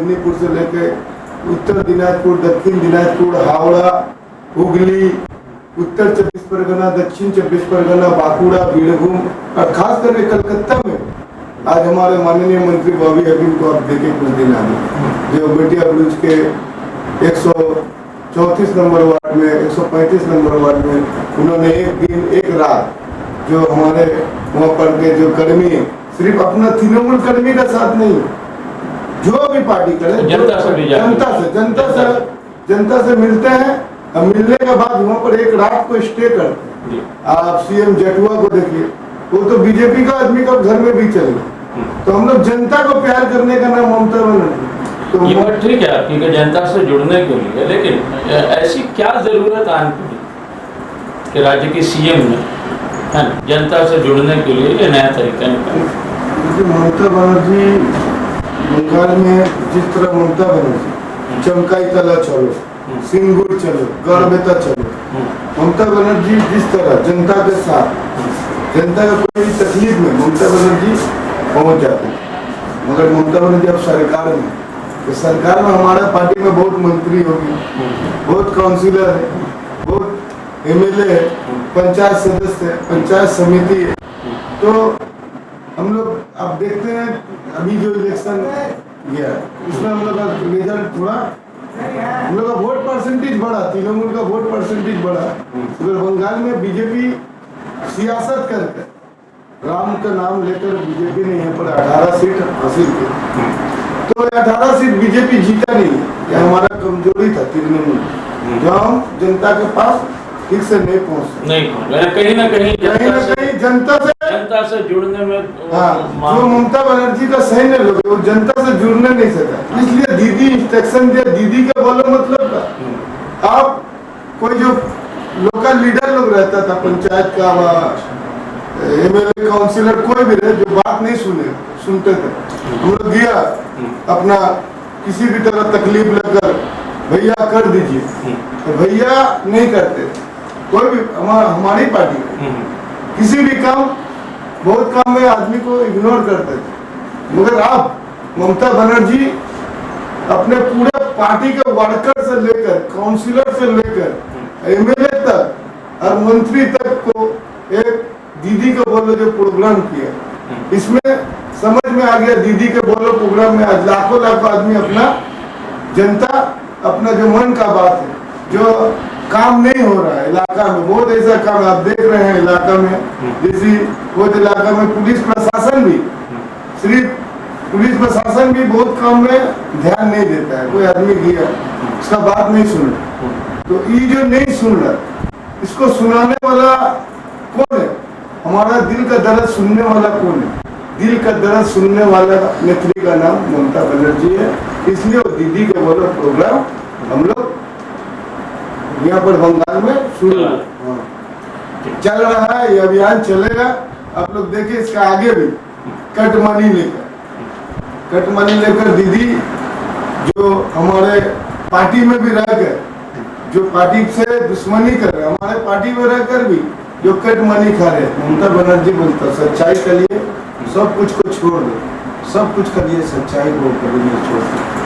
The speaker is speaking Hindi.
मेदिनीपुर से लेके उत्तर दिनाजपुर, दक्षिण दिनाजपुर, हावड़ा, हुगली, उत्तर 24 परगना, दक्षिण 24 परगना, बांकुड़ा, बीरभूम और खास करके कलकत्ता में आज हमारे माननीय मंत्री बॉबी हकीम को आप देखे कुछ दिन आगे, जो बेटिया ब्रिज के 134 नंबर वार्ड में, 135 नंबर वार्ड में उन्होंने एक दिन एक रात जो हमारे वहाँ पर के जो कर्मी सिर्फ अपना तृणमूल कर्मी का साथ नहीं, जो भी पार्टी करे जनता से मिलते हैं और मिलने के बाद वहाँ पर एक रात को स्टे करते हैं। आप सीएम जटुआ को देखिए, वो तो बीजेपी का आदमी का घर में भी चले। तो हम लोग जनता को प्यार करने का नाम ममता बनर्जी। तो ये बात ठीक है आपकी कि जनता से जुड़ने के लिए, लेकिन ऐसी क्या जरूरत आन पड़ी कि राज्य के सीएम ने है जनता से जुड़ने के लिए ये नया तरीका निकाला? ममता बनर्जी बंगाल में जिस तरह ममता बनर्जी चमकाई कला चलो, सिंगुर चलो, गढ़बेता चलो, ममता बनर्जी जिस तरह जनता के साथ, जनता का कोई भी तकलीफ में ममता बनर्जी पहुंच जाते हैं। मगर ममता बनर्जी अब सरकार में, तो सरकार में हमारा पार्टी में बहुत मंत्री होगी, बहुत काउंसिलर है, बहुत एमएलए है, पंचायत सदस्य है, पंचायत समिति है। तो हम लोग अब देखते हैं अभी जो इलेक्शन गया उसमें हम लोग का रिजल्ट थोड़ा, हम लोग का वोट परसेंटेज बढ़ा, तृणमूल का वोट परसेंटेज बढ़ा। अगर बंगाल में बीजेपी सियासत करके राम का नाम लेकर बीजेपी ने यहाँ पर 18 सीट हासिल की, तो 18 सीट बीजेपी जीता नहीं, यह हमारा कमजोरी था तृणमूल, जो हम जनता के पास ठीक से नहीं पहुँच कहीं ना कहीं जनता से जुड़ने में। हाँ, जो ममता बनर्जी का सही नहीं लोग, वो जनता से जुड़ने नहीं सका, इसलिए दीदी इंस्ट्रक्शन दिया। दीदी का बोलो मतलब था, आप कोई जो लोकल लीडर लोग रहता था, पंचायत का एमएलए काउंसिलर कोई भी रहे, जो बात नहीं सुनते थे, हम लोग गया अपना किसी भी तरह तकलीफ लगकर भैया कर दीजिए, तो भैया नहीं करते। कोई भी हमारी पार्टी किसी भी काम, बहुत काम में आदमी को इग्नोर करते थे। मगर अब ममता बनर्जी अपने पूरे पार्टी के वर्कर से लेकर, काउंसिलर से लेकर एमएलए तक और मंत्री तक को एक दीदी को बोलो जो प्रोग्राम किया, इसमें समझ में आ गया दीदी के बोलो प्रोग्राम में आज लाखों आदमी अपना, जनता अपना जो मन का बात है, जो काम नहीं हो रहा है इलाका में, बहुत ऐसा काम आप देख रहे हैं इलाका में, जैसे वो इलाका में पुलिस प्रशासन भी, सिर्फ पुलिस प्रशासन भी बहुत काम में ध्यान नहीं देता है। कोई आदमी गया उसका बात नहीं सुन रहा, तो ये जो नहीं सुन रहा, इसको सुनाने वाला कौन है? हमारा दिल का दर्द सुनने वाला कौन है? दिल का दर्द सुनने वाला नेत्री का नाम ममता बनर्जी है। इसलिए वो दीदी के बोलो प्रोग्राम हम लोग यहाँ पर बंगाल में शुरू चल रहा है, ये अभियान चलेगा। आप लोग देखिए इसका आगे भी कट मनी लेकर दीदी जो हमारे पार्टी में भी रहकर, जो पार्टी से दुश्मनी कर रहे, हमारे पार्टी में रहकर भी जो कट मनी खा रहे, ममता बनर्जी बोलता सच्चाई के लिए सब कुछ को छोड़ दो, सब कुछ के लिए सच्चाई को कभी नहीं छोड़ दो।